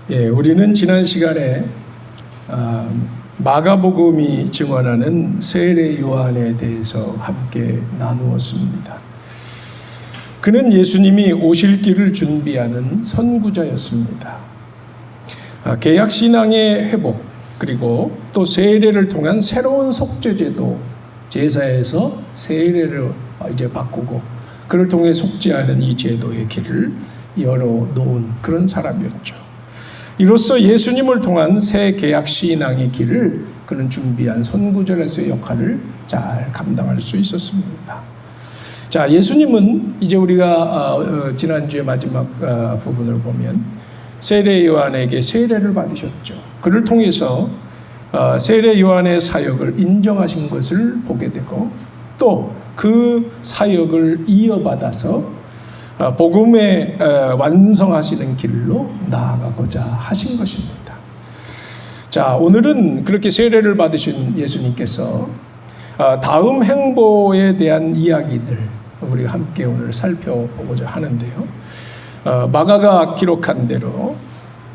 우리는 지난 시간에 마가복음이 증언하는 세례 요한에 대해서 함께 나누었습니다. 그는 예수님이 오실 길을 준비하는 선구자였습니다. 개약신앙의 회복, 그리고 또 세례를 통한 새로운 속죄제도, 제사에서 세례를 이제 바꾸고 그를 통해 속죄하는 이 제도의 길을 열어놓은 그런 사람이었죠. 이로써 예수님을 통한 새 개약 신앙의 길을 그는 준비한 선구자로서의 역할을 잘 감당할 수 있었습니다. 자, 예수님은 이제 우리가 지난주에 마지막 부분을 보면 세례 요한에게 세례를 받으셨죠. 그를 통해서 세례 요한의 사역을 인정하신 것을 보게 되고 또 그 사역을 이어받아서 복음의 완성하시는 길로 나아가고자 하신 것입니다. 자, 오늘은 그렇게 세례를 받으신 예수님께서 다음 행보에 대한 이야기들 우리가 함께 오늘 살펴보고자 하는데요. 마가가 기록한 대로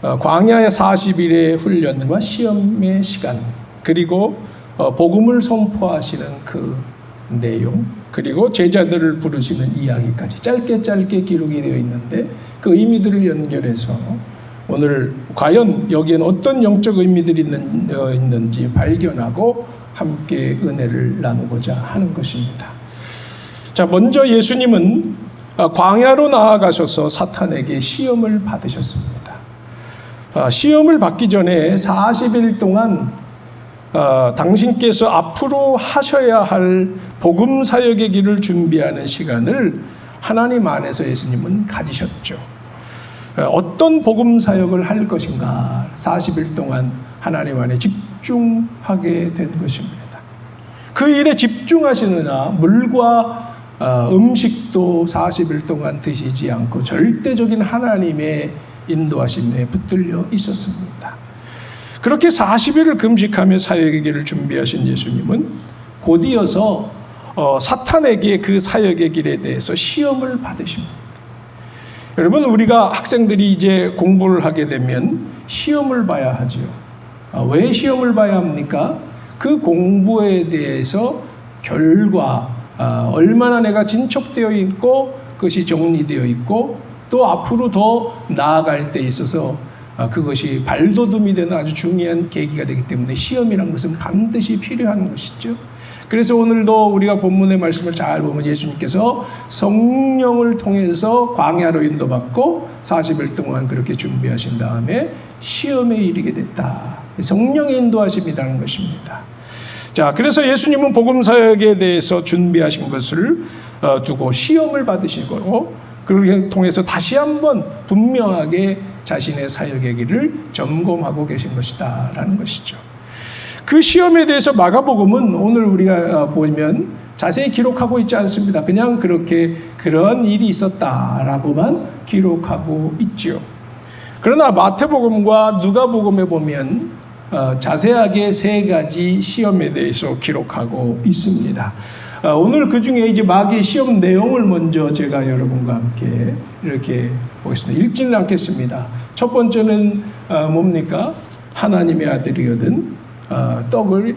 광야의 40일의 훈련과 시험의 시간, 그리고 복음을 선포하시는 그 내용, 그리고 제자들을 부르시는 이야기까지 짧게 기록이 되어 있는데 그 의미들을 연결해서 오늘 과연 여기에는 어떤 영적 의미들이 있는지 발견하고 함께 은혜를 나누고자 하는 것입니다. 자, 먼저 예수님은 광야로 나아가셔서 사탄에게 시험을 받으셨습니다. 시험을 받기 전에 40일 동안 당신께서 앞으로 하셔야 할 복음 사역의 길을 준비하는 시간을 하나님 안에서 예수님은 가지셨죠. 어떤 복음 사역을 할 것인가 40일 동안 하나님 안에 집중하게 된 것입니다. 그 일에 집중하시느라 물과 음식도 40일 동안 드시지 않고 절대적인 하나님의 인도하심에 붙들려 있었습니다. 그렇게 40일을 금식하며 사역의 길을 준비하신 예수님은 곧이어서 사탄에게 그 사역의 길에 대해서 시험을 받으십니다. 여러분, 우리가 학생들이 이제 공부를 하게 되면 시험을 봐야 하죠. 왜 시험을 봐야 합니까? 그 공부에 대해서 결과, 얼마나 내가 진척되어 있고 그것이 정리되어 있고 또 앞으로 더 나아갈 때 있어서 그것이 발돋움이 되는 아주 중요한 계기가 되기 때문에 시험이란 것은 반드시 필요한 것이죠. 그래서 오늘도 우리가 본문의 말씀을 잘 보면 예수님께서 성령을 통해서 광야로 인도받고 40일 동안 그렇게 준비하신 다음에 시험에 이르게 됐다. 성령의 인도하심이라는 것입니다. 자, 그래서 예수님은 복음 사역에 대해서 준비하신 것을 두고 시험을 받으시고 그를 통해서 다시 한번 분명하게 자신의 사역의 길을 점검하고 계신 것이다 라는 것이죠. 그 시험에 대해서 마가복음은 오늘 우리가 보면 자세히 기록하고 있지 않습니다. 그냥 그렇게 그런 일이 있었다라고만 기록하고 있죠. 그러나 마태복음과 누가복음에 보면 자세하게 세 가지 시험에 대해서 기록하고 있습니다. 오늘 그 중에 이제 마귀의 시험 내용을 먼저 제가 여러분과 함께 이렇게 보겠습니다. 읽지는 않겠습니다. 첫 번째는 뭡니까? 하나님의 아들이거든 떡을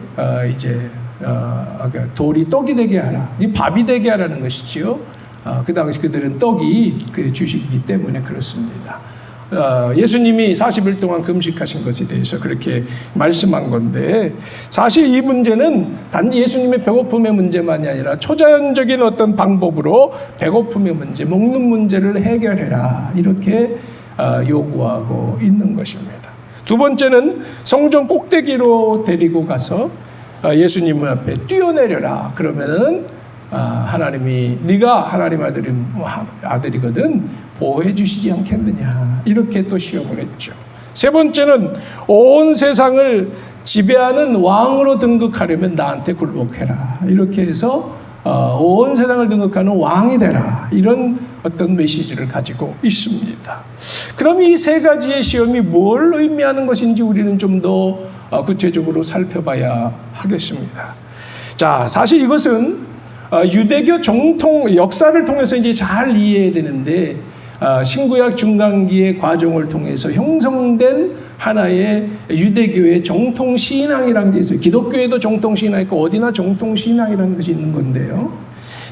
돌이 떡이 되게 하라. 이 밥이 되게 하라는 것이지요. 그 당시 그들은 떡이 그 주식이기 때문에 그렇습니다. 예수님이 40일 동안 금식하신 것에 대해서 그렇게 말씀한 건데 사실 이 문제는 단지 예수님의 배고픔의 문제만이 아니라 초자연적인 어떤 방법으로 배고픔의 문제, 먹는 문제를 해결해라 이렇게 요구하고 있는 것입니다. 두 번째는 성전 꼭대기로 데리고 가서 예수님 앞에 뛰어내려라. 그러면은 하나님이 네가 하나님 아들이거든 보호해 주시지 않겠느냐 이렇게 또 시험을 했죠. 세 번째는 온 세상을 지배하는 왕으로 등극하려면 나한테 굴복해라 이렇게 해서 온 세상을 등극하는 왕이 되라 이런 어떤 메시지를 가지고 있습니다. 그럼 이 세 가지의 시험이 뭘 의미하는 것인지 우리는 좀 더 구체적으로 살펴봐야 하겠습니다. 자, 사실 이것은 유대교 정통 역사를 통해서 이제 잘 이해해야 되는데 신구약 중간기의 과정을 통해서 형성된 하나의 유대교의 정통 신앙이라는 게 있어요. 기독교에도 정통 신앙이 있고 어디나 정통 신앙이라는 것이 있는 건데요.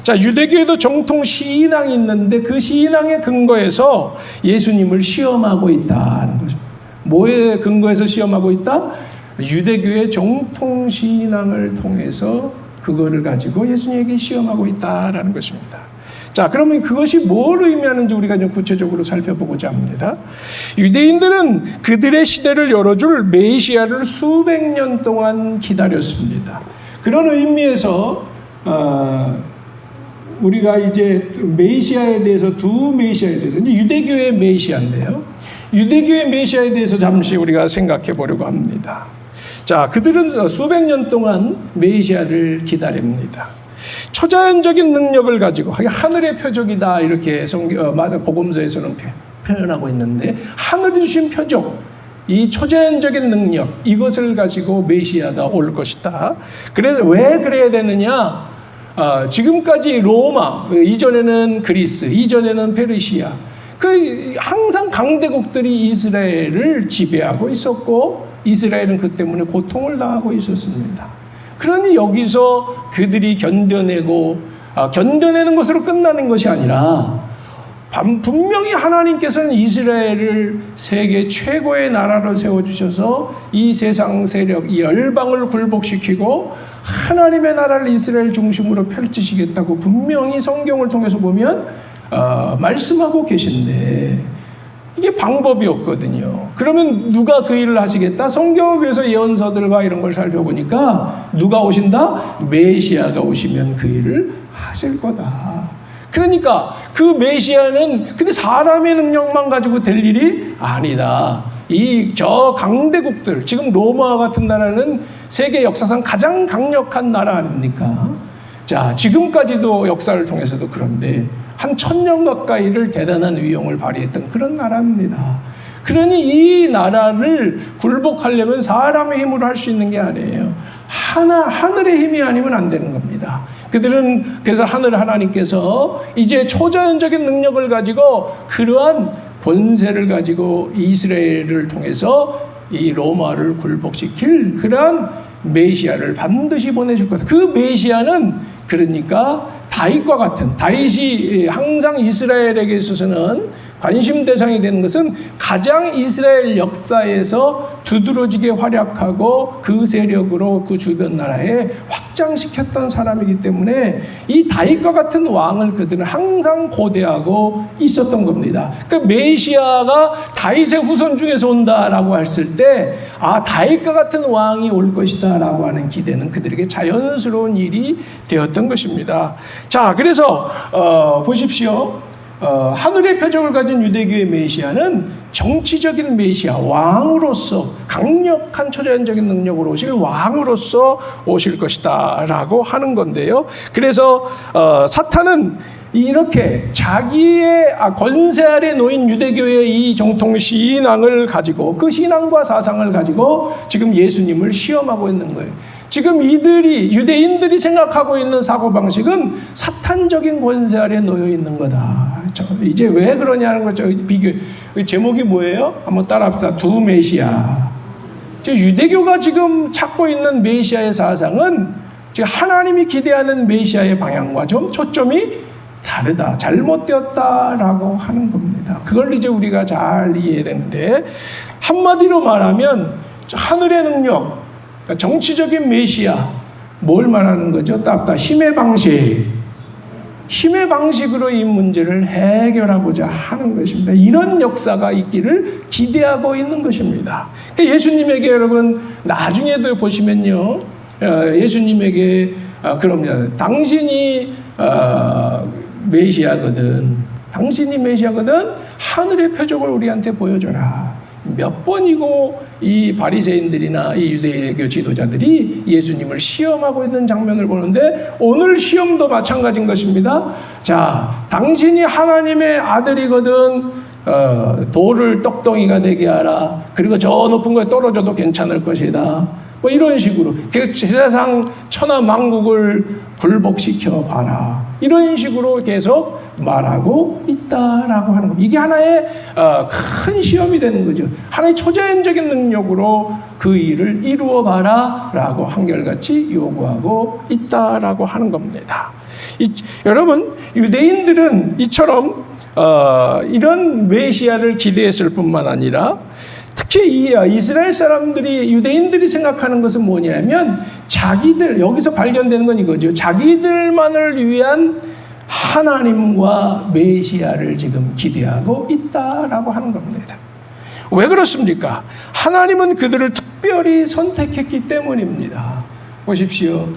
자, 유대교에도 정통 신앙이 있는데 그 신앙의 근거에서 예수님을 시험하고 있다는 것입니다. 뭐에 근거해서 시험하고 있다? 유대교의 정통 신앙을 통해서 그거를 가지고 예수님에게 시험하고 있다라는 것입니다. 자, 그러면 그것이 뭘 의미하는지 우리가 좀 구체적으로 살펴보고자 합니다. 유대인들은 그들의 시대를 열어줄 메시아를 수백 년 동안 기다렸습니다. 그런 의미에서 우리가 이제 메시아에 대해서 두 메시아에 대해서 이제 유대교의 메시아인데요. 유대교의 메시아에 대해서 잠시 우리가 생각해 보려고 합니다. 자, 그들은 수백 년 동안 메시아를 기다립니다. 초자연적인 능력을 가지고 하늘의 표적이다 이렇게 복음서에서는 표현하고 있는데 하늘이 주신 표적, 이 초자연적인 능력 이것을 가지고 메시아가 올 것이다. 그래서 왜 그래야 되느냐? 지금까지 로마, 이전에는 그리스, 이전에는 페르시아, 항상 강대국들이 이스라엘을 지배하고 있었고 이스라엘은 그 때문에 고통을 당하고 있었습니다. 그러니 여기서 그들이 견뎌내는 것으로 끝나는 것이 아니라 분명히 하나님께서는 이스라엘을 세계 최고의 나라로 세워주셔서 이 세상 세력, 이 열방을 굴복시키고 하나님의 나라를 이스라엘 중심으로 펼치시겠다고 분명히 성경을 통해서 보면 말씀하고 계신데 이게 방법이 없거든요. 그러면 누가 그 일을 하시겠다? 성경을 위해서 예언서들과 이런 걸 살펴보니까 누가 오신다? 메시아가 오시면 그 일을 하실 거다. 그러니까 그 메시아는 근데 사람의 능력만 가지고 될 일이 아니다. 저 강대국들, 지금 로마 같은 나라는 세계 역사상 가장 강력한 나라 아닙니까? 자, 지금까지도 역사를 통해서도 그런데 한 1000년 가까이를 대단한 위용을 발휘했던 그런 나라입니다. 그러니 이 나라를 굴복하려면 사람의 힘으로 할 수 있는 게 아니에요. 하늘의 힘이 아니면 안 되는 겁니다. 그들은 그래서 하나님께서 이제 초자연적인 능력을 가지고 그러한 권세를 가지고 이스라엘을 통해서 이 로마를 굴복시킬 그러한 메시아를 반드시 보내줄 거다. 그 메시아는 그러니까 다윗과 같은, 다윗이 항상 이스라엘에게 있어서는 관심 대상이 되는 것은 가장 이스라엘 역사에서 두드러지게 활약하고 그 세력으로 그 주변 나라에 확장시켰던 사람이기 때문에 이 다윗과 같은 왕을 그들은 항상 고대하고 있었던 겁니다. 그러니까 메시아가 다윗의 후손 중에서 온다라고 했을 때 다윗과 같은 왕이 올 것이다 라고 하는 기대는 그들에게 자연스러운 일이 되었던 것입니다. 자, 그래서 보십시오. 하늘의 표적을 가진 유대교의 메시아는 정치적인 메시아, 왕으로서 강력한 초자연적인 능력으로 오실 왕으로서 오실 것이다 라고 하는 건데요. 그래서 사탄은 이렇게 자기의 권세 아래 놓인 유대교의 이 정통 신앙을 가지고 그 신앙과 사상을 가지고 지금 예수님을 시험하고 있는 거예요. 지금 유대인들이 생각하고 있는 사고방식은 사탄적인 권세 아래 놓여 있는 거다. 이제 왜 그러냐는 거죠. 비교. 제목이 뭐예요? 한번 따라합시다. 두 메시아. 유대교가 지금 찾고 있는 메시아의 사상은 지금 하나님이 기대하는 메시아의 방향과 좀 초점이 다르다, 잘못되었다라고 하는 겁니다. 그걸 이제 우리가 잘 이해해야 되는데, 한마디로 말하면 하늘의 능력, 정치적인 메시아, 뭘 말하는 거죠? 따뜻한 힘의 방식으로 이 문제를 해결하고자 하는 것입니다. 이런 역사가 있기를 기대하고 있는 것입니다. 그러니까 예수님에게 여러분 나중에도 보시면요, 예수님에게 그럽니다. 당신이 메시아거든. 하늘의 표적을 우리한테 보여줘라. 몇 번이고 이 바리새인들이나 이 유대교 지도자들이 예수님을 시험하고 있는 장면을 보는데 오늘 시험도 마찬가지인 것입니다. 자, 당신이 하나님의 아들이거든. 돌을 떡덩이가 되게 하라. 그리고 저 높은 거에 떨어져도 괜찮을 것이다. 뭐 이런 식으로 세상 천하 만국을 굴복시켜 봐라, 이런 식으로 계속 말하고 있다라고 하는 겁니다. 이게 하나의 큰 시험이 되는 거죠. 하나의 초자연적인 능력으로 그 일을 이루어 봐라라고 한결같이 요구하고 있다라고 하는 겁니다. 여러분, 유대인들은 이처럼 이런 메시아를 기대했을 뿐만 아니라 특히 이 이스라엘 사람들이, 유대인들이 생각하는 것은 뭐냐면 자기들, 여기서 발견되는 건 이거죠. 자기들만을 위한 하나님과 메시아를 지금 기대하고 있다라고 하는 겁니다. 왜 그렇습니까? 하나님은 그들을 특별히 선택했기 때문입니다. 보십시오.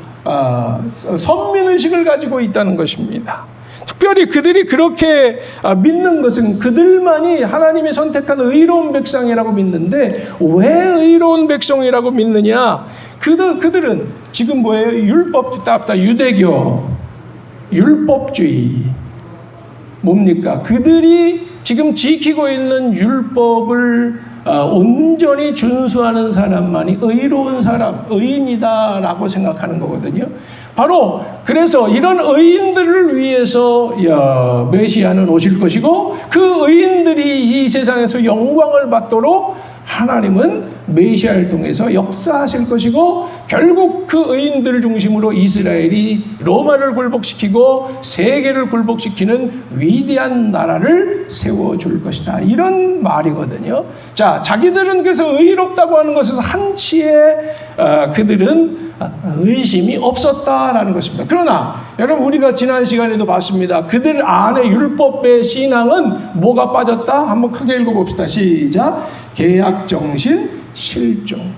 선민의식을 가지고 있다는 것입니다. 특별히 그들이 그렇게 믿는 것은 그들만이 하나님이 선택한 의로운 백성이라고 믿는데, 왜 의로운 백성이라고 믿느냐? 그들은 지금 뭐예요? 율법, 유대교, 율법주의. 뭡니까? 그들이 지금 지키고 있는 율법을 온전히 준수하는 사람만이 의로운 사람, 의인이다라고 생각하는 거거든요. 바로 그래서 이런 의인들을 위해서 메시아는 오실 것이고, 그 의인들이 이 세상에서 영광을 받도록 하나님은 메시아를 통해서 역사하실 것이고, 결국 그 의인들을 중심으로 이스라엘이 로마를 굴복시키고 세계를 굴복시키는 위대한 나라를 세워줄 것이다, 이런 말이거든요. 자, 자기들은 그래서 의롭다고 하는 것에서 한치의 그들은 의심이 없었다라는 것입니다. 그러나 여러분, 우리가 지난 시간에도 봤습니다. 그들 안에 율법의 신앙은 뭐가 빠졌다? 한번 크게 읽어봅시다. 시작. 계약정신, 실종.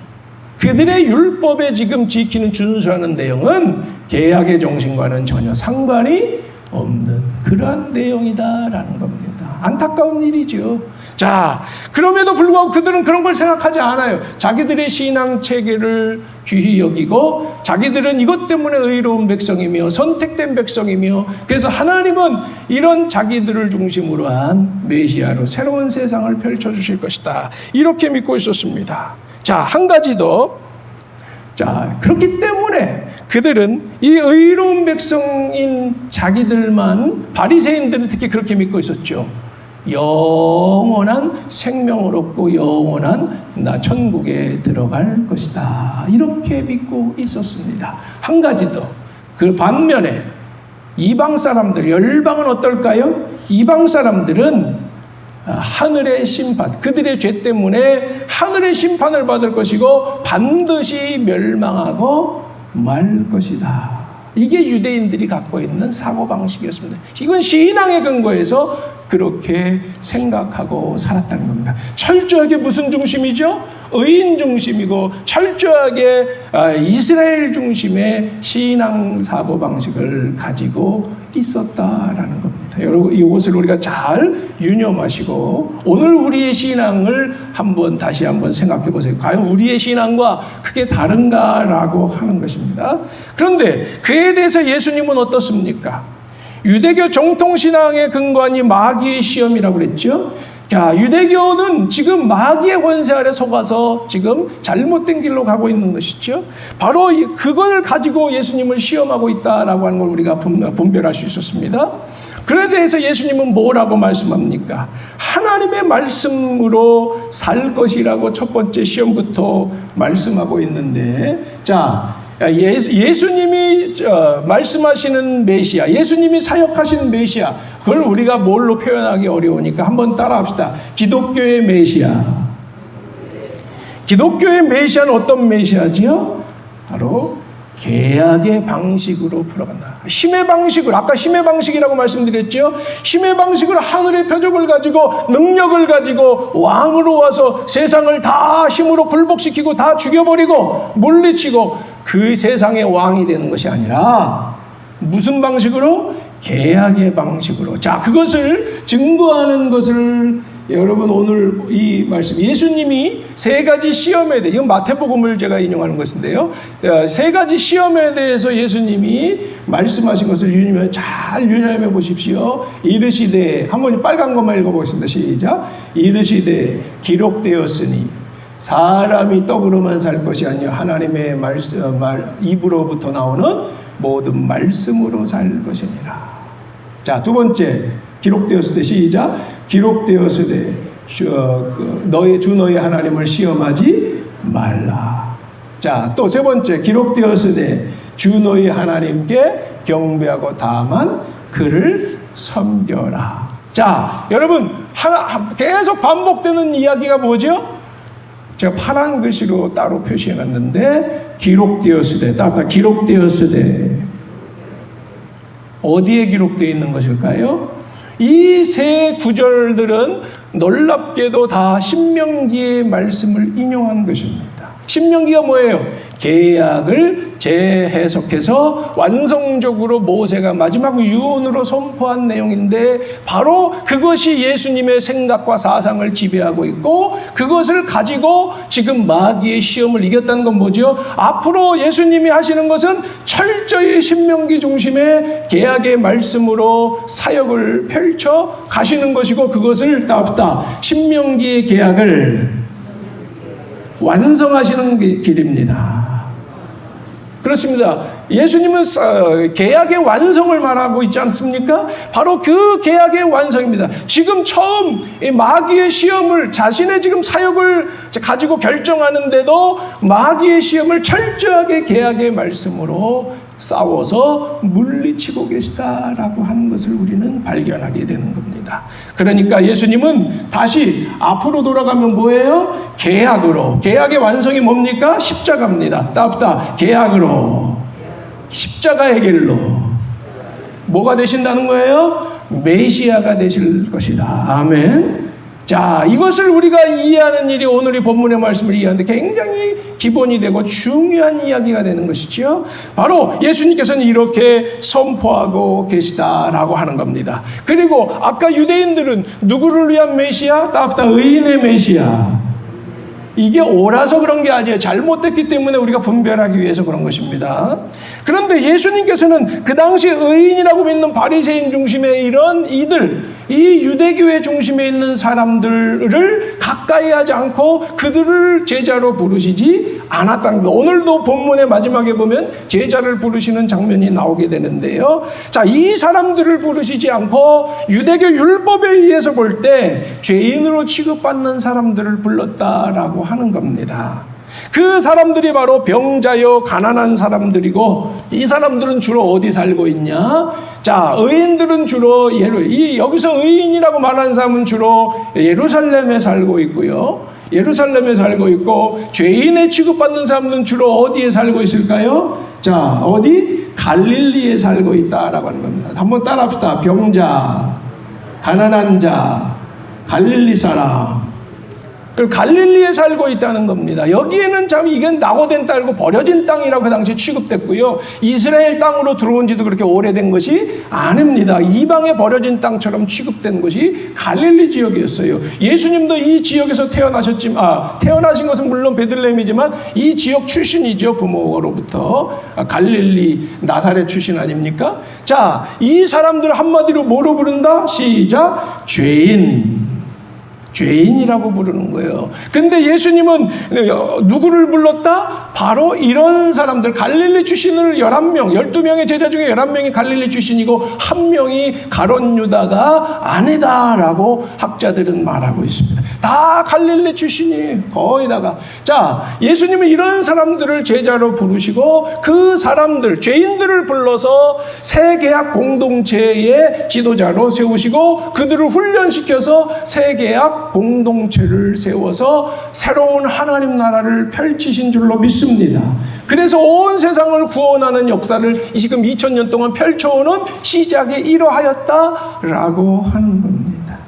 그들의 율법에 지금 지키는, 준수하는 내용은 계약의 정신과는 전혀 상관이 없는 그러한 내용이다라는 겁니다. 안타까운 일이죠. 자, 그럼에도 불구하고 그들은 그런 걸 생각하지 않아요. 자기들의 신앙 체계를 귀히 여기고, 자기들은 이것 때문에 의로운 백성이며 선택된 백성이며, 그래서 하나님은 이런 자기들을 중심으로 한 메시아로 새로운 세상을 펼쳐주실 것이다, 이렇게 믿고 있었습니다. 자, 한 가지 더. 자, 그렇기 때문에 그들은 이 의로운 백성인 자기들만, 바리새인들은 특히 그렇게 믿고 있었죠. 영원한 생명을 얻고 영원한 나 천국에 들어갈 것이다, 이렇게 믿고 있었습니다. 한 가지 더. 그 반면에 이방 사람들, 열방은 어떨까요? 이방 사람들은 하늘의 심판, 그들의 죄 때문에 하늘의 심판을 받을 것이고 반드시 멸망하고 말 것이다. 이게 유대인들이 갖고 있는 사고방식이었습니다. 이건 신앙의 근거에서 그렇게 생각하고 살았다는 겁니다. 철저하게 무슨 중심이죠? 의인 중심이고 철저하게 이스라엘 중심의 신앙 사고방식을 가지고 있었다라는 겁니다. 여러분, 이것을 우리가 잘 유념하시고 오늘 우리의 신앙을 다시 한번 생각해 보세요. 과연 우리의 신앙과 크게 다른가라고 하는 것입니다. 그런데 그에 대해서 예수님은 어떻습니까? 유대교 정통신앙의 근간이 마귀의 시험이라고 그랬죠. 자, 유대교는 지금 마귀의 권세 아래 속아서 지금 잘못된 길로 가고 있는 것이죠. 바로 그걸 가지고 예수님을 시험하고 있다라고 하는 걸 우리가 분별할 수 있었습니다. 그에 대해서 예수님은 뭐라고 말씀합니까? 하나님의 말씀으로 살 것이라고 첫 번째 시험부터 말씀하고 있는데, 자, 예수님이 말씀하시는 메시아, 예수님이 사역하시는 메시아, 그걸 우리가 뭘로 표현하기 어려우니까 한번 따라합시다. 기독교의 메시아. 기독교의 메시아는 어떤 메시아지요? 바로 계약의 방식으로 풀어간다. 힘의 방식으로, 아까 힘의 방식이라고 말씀드렸죠. 힘의 방식으로 하늘의 표적을 가지고 능력을 가지고 왕으로 와서 세상을 다 힘으로 굴복시키고 다 죽여버리고 물리치고 그 세상의 왕이 되는 것이 아니라 무슨 방식으로? 계약의 방식으로. 자, 그것을 증거하는 것을 여러분, 오늘 이 말씀, 예수님이 세 가지 시험에 대해, 이건 마태복음을 제가 인용하는 것인데요, 세 가지 시험에 대해서 예수님이 말씀하신 것을 잘 유념해 보십시오. 이르시되, 한번 빨간 것만 읽어보겠습니다. 시작. 이르시되 기록되었으니 사람이 떡으로만 살 것이 아니요 하나님의 입으로부터 나오는 모든 말씀으로 살 것이니라. 자, 두 번째, 기록되었을 때, 시작. 기록되었을 때 너의 하나님을 시험하지 말라. 자, 또 세 번째, 기록되었을 때 주 너의 하나님께 경배하고 다만 그를 섬겨라. 자, 여러분, 계속 반복되는 이야기가 뭐죠? 제가 파란 글씨로 따로 표시해놨는데, 기록되었을 때, 따뜻한 기록되었을 때, 어디에 기록되어 있는 것일까요? 이 세 구절들은 놀랍게도 다 신명기의 말씀을 인용한 것입니다. 신명기가 뭐예요? 계약을 재해석해서 완성적으로 모세가 마지막 유언으로 선포한 내용인데, 바로 그것이 예수님의 생각과 사상을 지배하고 있고, 그것을 가지고 지금 마귀의 시험을 이겼다는 건 뭐죠? 앞으로 예수님이 하시는 것은 철저히 신명기 중심의 계약의 말씀으로 사역을 펼쳐 가시는 것이고, 그것을 신명기의 계약을 완성하시는 길입니다. 그렇습니다. 예수님은 계약의 완성을 말하고 있지 않습니까? 바로 그 계약의 완성입니다. 지금 처음 마귀의 시험을, 자신의 지금 사역을 가지고 결정하는데도 마귀의 시험을 철저하게 계약의 말씀으로 싸워서 물리치고 계시다라고 하는 것을 우리는 발견하게 되는 겁니다. 그러니까 예수님은 다시 앞으로 돌아가면 뭐예요? 계약으로. 계약의 완성이 뭡니까? 십자가입니다. 계약으로. 십자가의 길로. 뭐가 되신다는 거예요? 메시아가 되실 것이다. 아멘. 자, 이것을 우리가 이해하는 일이 오늘 이 본문의 말씀을 이해하는데 굉장히 기본이 되고 중요한 이야기가 되는 것이죠. 바로 예수님께서는 이렇게 선포하고 계시다라고 하는 겁니다. 그리고 아까 유대인들은 누구를 위한 메시아? 의인의 메시아. 이게 옳아서 그런 게 아니에요. 잘못됐기 때문에 우리가 분별하기 위해서 그런 것입니다. 그런데 예수님께서는 그 당시 의인이라고 믿는 바리새인 중심의 이 유대교회 중심에 있는 사람들을 가까이 하지 않고 그들을 제자로 부르시지 않았다는 것. 오늘도 본문의 마지막에 보면 제자를 부르시는 장면이 나오게 되는데요. 자, 이 사람들을 부르시지 않고 유대교 율법에 의해서 볼 때 죄인으로 취급받는 사람들을 불렀다라고 하는 겁니다. 그 사람들이 바로 병자여 가난한 사람들이고, 이 사람들은 주로 어디 살고 있냐? 자, 의인들은 주로 여기서 의인이라고 말하는 사람은 주로 예루살렘에 살고 있고요. 예루살렘에 살고 있고, 죄인에 취급받는 사람들은 주로 어디에 살고 있을까요? 자, 어디? 갈릴리에 살고 있다라고 하는 겁니다. 한번 따라합시다. 병자, 가난한 자, 갈릴리 사람. 그 갈릴리에 살고 있다는 겁니다. 여기에는 참 이건 낙오된 땅이고 버려진 땅이라고 그 당시에 취급됐고요. 이스라엘 땅으로 들어온 지도 그렇게 오래된 것이 아닙니다. 이방에 버려진 땅처럼 취급된 것이 갈릴리 지역이었어요. 예수님도 이 지역에서 태어나신 것은 물론 베들레헴이지만 이 지역 출신이죠. 부모로부터. 갈릴리 나사렛 출신 아닙니까? 자, 이 사람들 한마디로 뭐로 부른다? 시작. 죄인이라고 부르는 거예요. 근데 예수님은 누구를 불렀다? 바로 이런 사람들, 갈릴리 출신을 11명, 12명의 제자 중에 11명이 갈릴리 출신이고 1명이 가룟 유다가 아니다라고 학자들은 말하고 있습니다. 다 갈릴리 출신이에요. 거의 다가. 자, 예수님은 이런 사람들을 제자로 부르시고 그 사람들, 죄인들을 불러서 새 계약 공동체의 지도자로 세우시고 그들을 훈련시켜서 새 계약 공동체를 세워서 새로운 하나님 나라를 펼치신 줄로 믿습니다. 그래서 온 세상을 구원하는 역사를 지금 2000년 동안 펼쳐오는 시작에 이러하였다라고 하는 겁니다.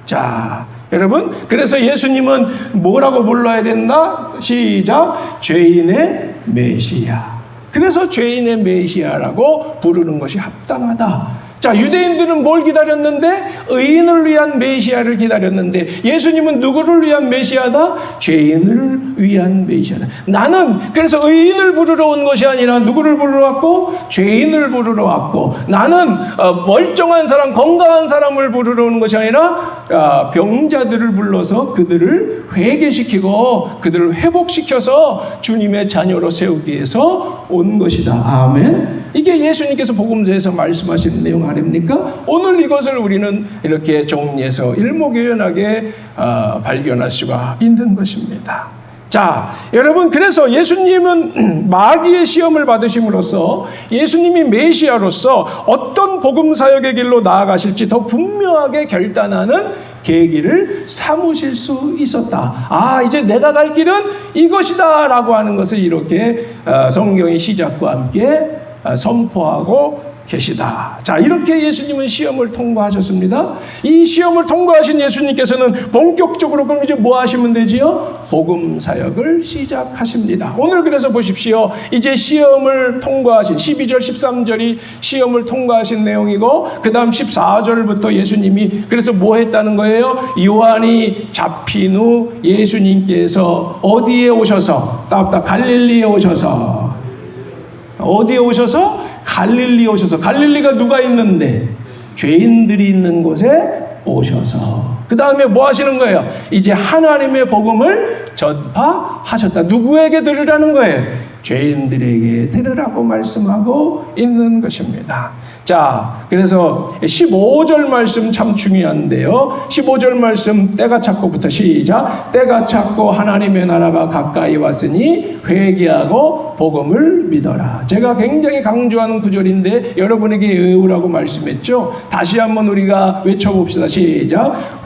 자, 여러분, 그래서 예수님은 뭐라고 불러야 된다? 시작. 죄인의 메시아. 그래서 죄인의 메시아라고 부르는 것이 합당하다. 자, 유대인들은 뭘 기다렸는데? 의인을 위한 메시아를 기다렸는데, 예수님은 누구를 위한 메시아다? 죄인을 위한 메시아다. 나는 그래서 의인을 부르러 온 것이 아니라 누구를 부르러 왔고? 죄인을 부르러 왔고, 나는 멀쩡한 사람, 건강한 사람을 부르러 오는 것이 아니라 병자들을 불러서 그들을 회개시키고 그들을 회복시켜서 주님의 자녀로 세우기 위해서 온 것이다. 아멘. 이게 예수님께서 복음서에서 말씀하시는 내용 아닙니까? 오늘 이것을 우리는 이렇게 정리해서 일목요연하게 발견할 수가 있는 것입니다. 자, 여러분, 그래서 예수님은 마귀의 시험을 받으심으로써 예수님이 메시아로서 어떤 복음 사역의 길로 나아가실지 더 분명하게 결단하는 계기를 삼으실 수 있었다. 이제 내가 갈 길은 이것이다 라고 하는 것을 이렇게 성경의 시작과 함께 선포하고 계시다. 자, 이렇게 예수님은 시험을 통과하셨습니다. 이 시험을 통과하신 예수님께서는 본격적으로 그럼 이제 뭐 하시면 되지요? 복음 사역을 시작하십니다. 오늘 그래서 보십시오. 이제 시험을 통과하신 12절 13절이 시험을 통과하신 내용이고, 그 다음 14절부터 예수님이 그래서 뭐 했다는 거예요? 요한이 잡힌 후 예수님께서 어디에 오셔서? 갈릴리에 오셔서. 어디에 오셔서? 갈릴리에 오셔서. 갈릴리가 누가 있는데? 죄인들이 있는 곳에 오셔서. 그 다음에 뭐 하시는 거예요? 이제 하나님의 복음을 전파하셨다. 누구에게 들으라는 거예요? 죄인들에게 들으라고 말씀하고 있는 것입니다. 자, 그래서 15절 말씀 참 중요한데요. 15절 말씀 때가 찼고부터 시작. 때가 찼고 하나님의 나라가 가까이 왔으니 회개하고 복음을 믿어라. 제가 굉장히 강조하는 구절인데 여러분에게 외우라고 말씀했죠. 다시 한번 우리가 외쳐봅시다. 시작.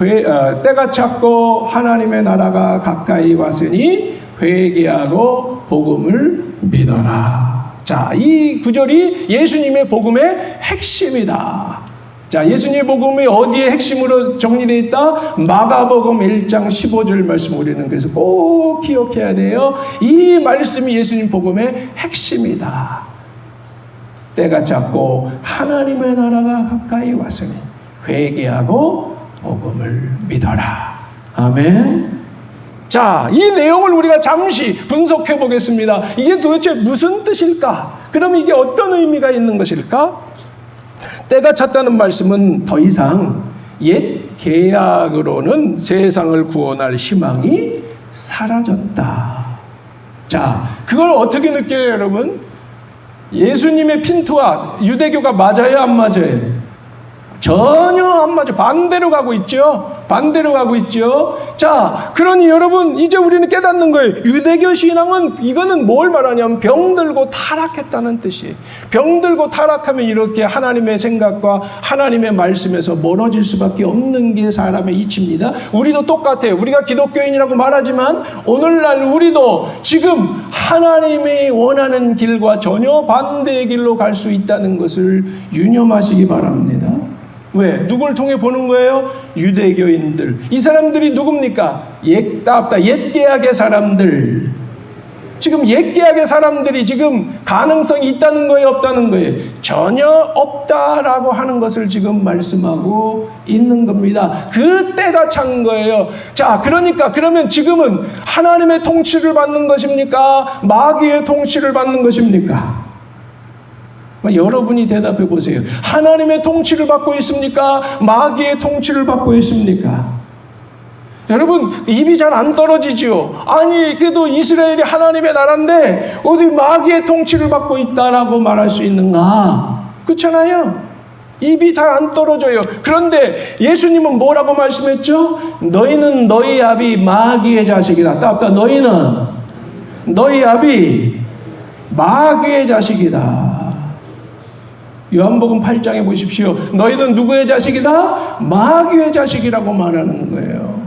때가 찼고 하나님의 나라가 가까이 왔으니 회개하고 복음을 믿어라. 자, 이 구절이 예수님의 복음의 핵심이다. 자, 예수님의 복음이 어디에 핵심으로 정리되어 있다? 마가복음 1장 15절 말씀 우리는 그래서 꼭 기억해야 돼요. 이 말씀이 예수님 복음의 핵심이다. 때가 찼고 하나님의 나라가 가까이 왔으니 회개하고 복음을 믿어라. 아멘. 자, 이 내용을 우리가 잠시 분석해 보겠습니다. 이게 도대체 무슨 뜻일까? 그럼 이게 어떤 의미가 있는 것일까? 때가 찼다는 말씀은 더 이상 옛 계약으로는 세상을 구원할 희망이 사라졌다. 자, 그걸 어떻게 느껴요, 여러분? 예수님의 핀트와 유대교가 맞아요, 안 맞아요? 전혀 안 맞아. 반대로 가고 있죠. 반대로 가고 있죠. 자, 그러니 여러분 이제 우리는 깨닫는 거예요. 유대교 신앙은 이거는 뭘 말하냐면 병들고 타락했다는 뜻이에요. 병들고 타락하면 이렇게 하나님의 생각과 하나님의 말씀에서 멀어질 수밖에 없는 게 사람의 이치입니다. 우리도 똑같아요. 우리가 기독교인이라고 말하지만 오늘날 우리도 지금 하나님이 원하는 길과 전혀 반대의 길로 갈 수 있다는 것을 유념하시기 바랍니다. 왜? 누굴 통해 보는 거예요? 유대교인들. 이 사람들이 누굽니까? 옛 계약의 사람들. 지금 옛 계약의 사람들이 지금 가능성이 있다는 거예요? 없다는 거예요? 전혀 없다라고 하는 것을 지금 말씀하고 있는 겁니다. 그 때가 찬 거예요. 자, 그러면 지금은 하나님의 통치를 받는 것입니까? 마귀의 통치를 받는 것입니까? 여러분이 대답해 보세요. 하나님의 통치를 받고 있습니까? 마귀의 통치를 받고 있습니까? 여러분, 입이 잘 안 떨어지죠. 아니, 그래도 이스라엘이 하나님의 나라인데 어디 마귀의 통치를 받고 있다라고 말할 수 있는가? 그렇잖아요. 입이 잘 안 떨어져요. 그런데 예수님은 뭐라고 말씀했죠? 너희는 너희 아비 마귀의 자식이다. 너희 아비 마귀의 자식이다. 요한복음 8장에 보십시오. 너희는 누구의 자식이다? 마귀의 자식이라고 말하는 거예요.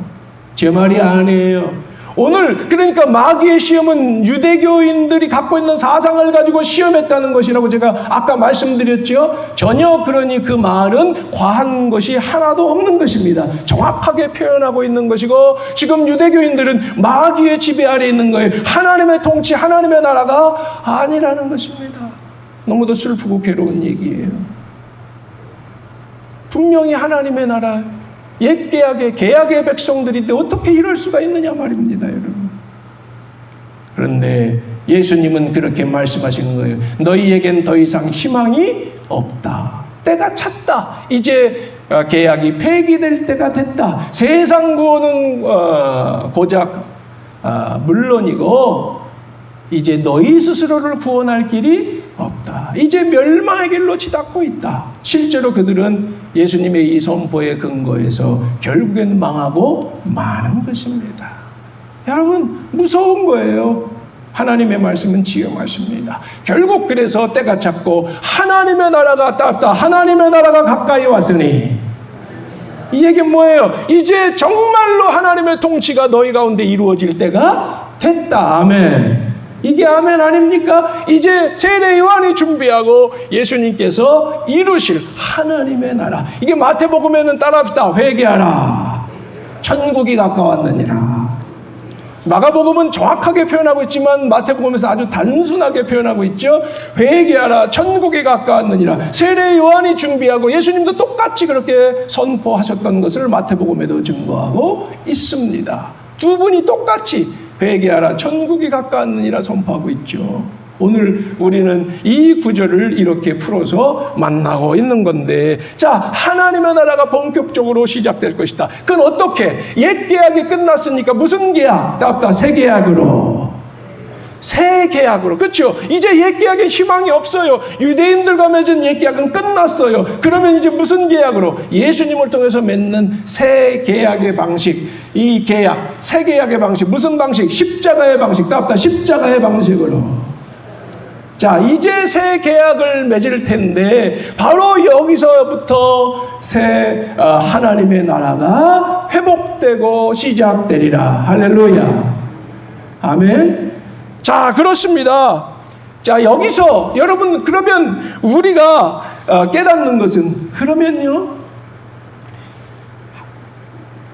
제 말이 아니에요. 오늘 그러니까 마귀의 시험은 유대교인들이 갖고 있는 사상을 가지고 시험했다는 것이라고 제가 아까 말씀드렸죠. 전혀 그러니 그 말은 과한 것이 하나도 없는 것입니다. 정확하게 표현하고 있는 것이고 지금 유대교인들은 마귀의 지배 아래 있는 거예요. 하나님의 통치, 하나님의 나라가 아니라는 것입니다. 너무도 슬프고 괴로운 얘기예요. 분명히 하나님의 나라, 옛 계약의 백성들인데 어떻게 이럴 수가 있느냐 말입니다, 여러분. 그런데 예수님은 그렇게 말씀하시는 거예요. 너희에겐 더 이상 희망이 없다. 때가 찼다. 이제 계약이 폐기될 때가 됐다. 세상 구원은 고작 물론이고 이제 너희 스스로를 구원할 길이 없다. 이제 멸망의 길로 치닫고 있다. 실제로 그들은 예수님의 이 선포에 근거해서 결국엔 망하고 마는 것입니다. 여러분, 무서운 거예요. 하나님의 말씀은 지엄하십니다. 결국 그래서 때가 찼고 하나님의 나라가 따뜻하, 하나님의 나라가 가까이 왔으니, 이 얘기는 뭐예요? 이제 정말로 하나님의 통치가 너희 가운데 이루어질 때가 됐다. 아멘. 이게 아멘 아닙니까? 이제 세례 요한이 준비하고 예수님께서 이루실 하나님의 나라. 이게 마태복음에는 따라합시다. 회개하라. 천국이 가까웠느니라. 마가복음은 정확하게 표현하고 있지만 마태복음에서 아주 단순하게 표현하고 있죠. 회개하라, 천국이 가까웠느니라. 세례 요한이 준비하고 예수님도 똑같이 그렇게 선포하셨던 것을 마태복음에도 증거하고 있습니다. 두 분이 똑같이 회개하라, 천국이 가까웠느니라 선포하고 있죠. 오늘 우리는 이 구절을 이렇게 풀어서 만나고 있는 건데, 자, 하나님의 나라가 본격적으로 시작될 것이다. 그건 어떻게? 옛 계약이 끝났으니까 무슨 계약? 답답 새 계약으로. 새 계약으로. 그렇죠? 이제 옛 계약에 희망이 없어요. 유대인들과 맺은 옛 계약은 끝났어요. 그러면 이제 무슨 계약으로? 예수님을 통해서 맺는 새 계약의 방식. 이 계약, 새 계약의 방식. 무슨 방식? 십자가의 방식. 답답 십자가의 방식으로. 자, 이제 새 계약을 맺을 텐데 바로 여기서부터 새 하나님의 나라가 회복되고 시작되리라. 할렐루야. 아멘. 자, 그렇습니다. 자, 여기서 여러분, 그러면 우리가 깨닫는 것은, 그러면요,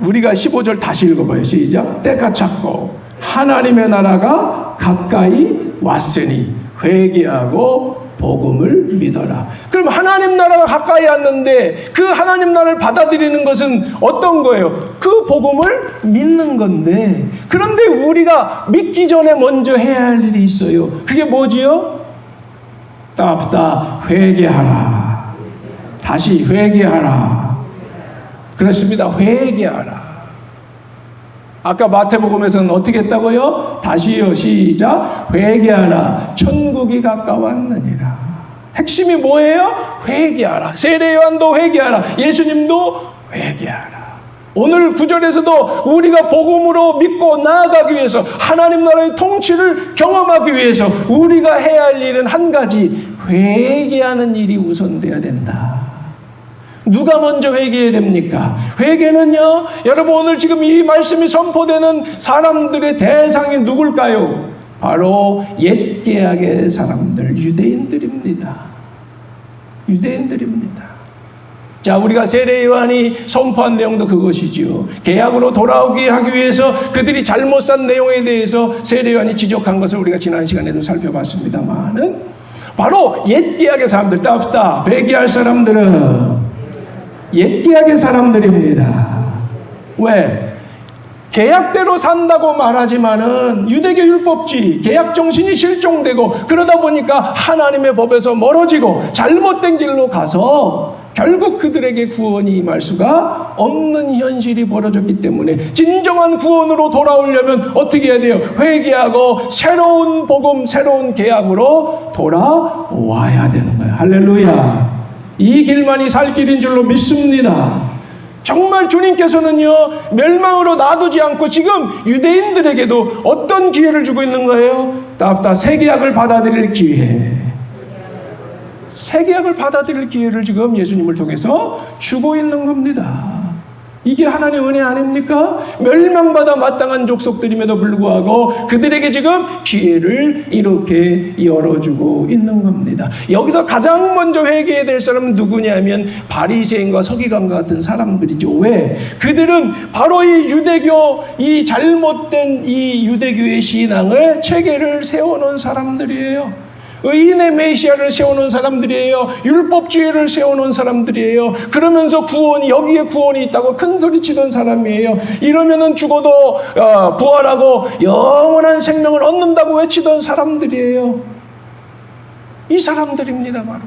우리가 15절 다시 읽어봐요. 시작. 때가 찼고 하나님의 나라가 가까이 왔으니 회개하고 복음을 믿어라. 그럼 하나님 나라가 가까이 왔는데 그 하나님 나라를 받아들이는 것은 어떤 거예요? 그 복음을 믿는 건데, 그런데 우리가 믿기 전에 먼저 해야 할 일이 있어요. 그게 뭐지요? 답다 회개하라. 다시 회개하라. 그렇습니다. 회개하라. 아까 마태복음에서는 어떻게 했다고요? 다시요. 시작. 회개하라. 천국이 가까웠느니라. 핵심이 뭐예요? 회개하라. 세례 요한도 회개하라. 예수님도 회개하라. 오늘 9절에서도 우리가 복음으로 믿고 나아가기 위해서, 하나님 나라의 통치를 경험하기 위해서 우리가 해야 할 일은 한 가지, 회개하는 일이 우선돼야 된다. 누가 먼저 회개해야 됩니까? 회개는요, 여러분, 오늘 지금 이 말씀이 선포되는 사람들의 대상이 누굴까요? 바로 옛 계약의 사람들, 유대인들입니다. 유대인들입니다. 자, 우리가 세례 요한이 선포한 내용도 그것이지요. 계약으로 돌아오게 하기 위해서 그들이 잘못 산 내용에 대해서 세례 요한이 지적한 것을 우리가 지난 시간에도 살펴봤습니다만은, 바로 옛 계약의 사람들, 따뜻하 회개할 사람들은 옛 계약의 사람들입니다. 왜? 계약대로 산다고 말하지만은 유대교 율법주의, 계약 정신이 실종되고 그러다 보니까 하나님의 법에서 멀어지고 잘못된 길로 가서 결국 그들에게 구원이 임할 수가 없는 현실이 벌어졌기 때문에 진정한 구원으로 돌아오려면 어떻게 해야 돼요? 회개하고 새로운 복음, 새로운 계약으로 돌아와야 되는 거예요. 할렐루야. 이 길만이 살 길인 줄로 믿습니다. 정말 주님께서는요, 멸망으로 놔두지 않고 지금 유대인들에게도 어떤 기회를 주고 있는 거예요? 따뜻한 새 계약을 받아들일 기회. 새 계약을 받아들일 기회를 지금 예수님을 통해서 주고 있는 겁니다. 이게 하나님의 은혜 아닙니까? 멸망받아 마땅한 족속들임에도 불구하고 그들에게 지금 기회를 이렇게 열어주고 있는 겁니다. 여기서 가장 먼저 회개해야 될 사람은 누구냐면 바리새인과 서기관과 같은 사람들이죠. 왜? 그들은 바로 이 유대교, 이 잘못된 이 유대교의 신앙을 체계를 세워놓은 사람들이에요. 의인의 메시아를 세우는 사람들이에요. 율법주의를 세우는 사람들이에요. 그러면서 여기에 구원이 있다고 큰 소리 치던 사람이에요. 이러면은 죽어도 부활하고 영원한 생명을 얻는다고 외치던 사람들이에요. 이 사람들입니다, 바로.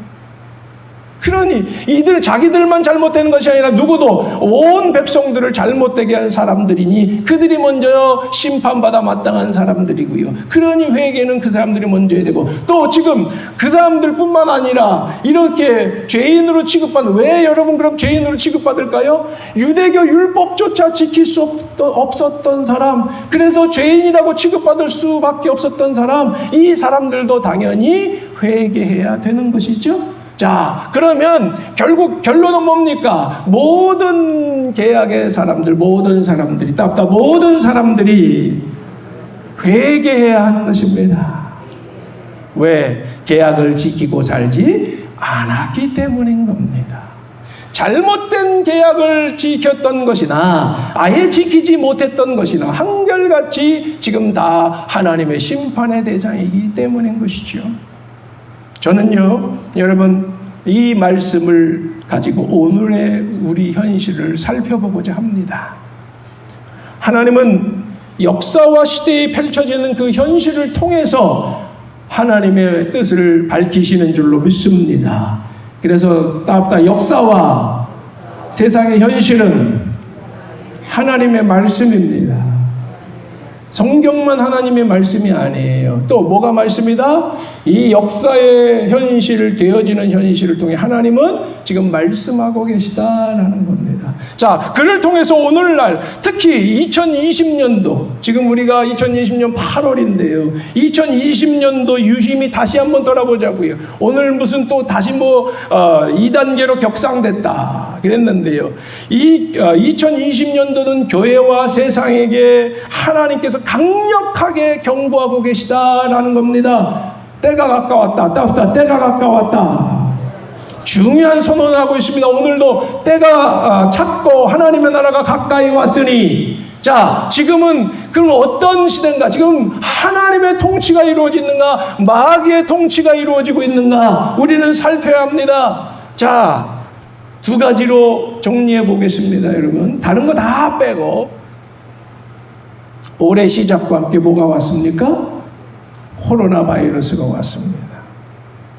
그러니 이들 자기들만 잘못되는 것이 아니라 누구도 온 백성들을 잘못되게 한 사람들이니 그들이 먼저 심판받아 마땅한 사람들이고요. 그러니 회개는 그 사람들이 먼저 해야 되고, 또 지금 그 사람들뿐만 아니라 이렇게 죄인으로 왜 여러분 그럼 죄인으로 취급받을까요? 유대교 율법조차 지킬 수 없었던 사람, 그래서 죄인이라고 취급받을 수밖에 없었던 사람, 이 사람들도 당연히 회개해야 되는 것이죠. 자, 그러면 결국 결론은 뭡니까? 모든 계약의 사람들, 모든 사람들이 회개해야 하는 것입니다. 왜? 계약을 지키고 살지 않았기 때문인 겁니다. 잘못된 계약을 지켰던 것이나 아예 지키지 못했던 것이나 한결같이 지금 다 하나님의 심판의 대상이기 때문인 것이죠. 저는요, 여러분, 이 말씀을 가지고 오늘의 우리 현실을 살펴보고자 합니다. 하나님은 역사와 시대에 펼쳐지는 그 현실을 통해서 하나님의 뜻을 밝히시는 줄로 믿습니다. 그래서 역사와 세상의 현실은 하나님의 말씀입니다. 성경만 하나님의 말씀이 아니에요. 또 뭐가 말씀이다? 이 역사의 현실을, 되어지는 현실을 통해 하나님은 지금 말씀하고 계시다라는 겁니다. 자, 그를 통해서 오늘날 특히 2020년도, 지금 우리가 2020년 8월인데요. 2020년도 유심히 다시 한번 돌아보자고요. 오늘 무슨 또 다시 2단계로 격상됐다 그랬는데요. 이 2020년도는 교회와 세상에게 하나님께서 강력하게 경고하고 계시다라는 겁니다. 때가 가까웠다. 때가 가까웠다. 중요한 선언을 하고 있습니다. 오늘도 때가 찼고 하나님의 나라가 가까이 왔으니, 자, 지금은 그럼 어떤 시대인가? 지금 하나님의 통치가 이루어지는가? 마귀의 통치가 이루어지고 있는가? 우리는 살펴야 합니다. 자, 두 가지로 정리해 보겠습니다, 여러분. 다른 거 다 빼고 올해 시작과 함께 뭐가 왔습니까? 코로나 바이러스가 왔습니다.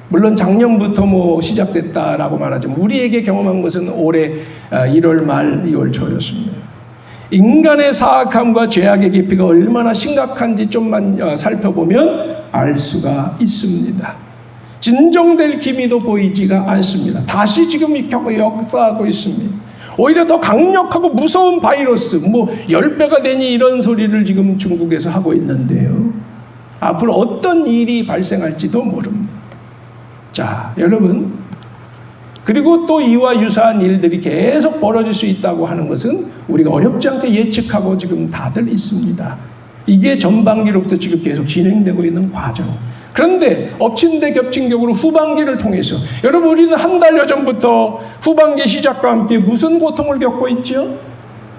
물론 작년부터 시작됐다라고 말하지만 우리에게 경험한 것은 올해 1월 말 2월 초였습니다. 인간의 사악함과 죄악의 깊이가 얼마나 심각한지 좀만 살펴보면 알 수가 있습니다. 진정될 기미도 보이지가 않습니다. 다시 지금 역사하고 있습니다. 오히려 더 강력하고 무서운 바이러스, 10배가 되니 이런 소리를 지금 중국에서 하고 있는데요. 앞으로 어떤 일이 발생할지도 모릅니다. 자, 여러분, 그리고 또 이와 유사한 일들이 계속 벌어질 수 있다고 하는 것은 우리가 어렵지 않게 예측하고 지금 다들 있습니다. 이게 전반기로부터 지금 계속 진행되고 있는 과정. 그런데 엎친 데 겹친 격으로 후반기를 통해서, 여러분, 우리는 한 달여 전부터 후반기 시작과 함께 무슨 고통을 겪고 있죠?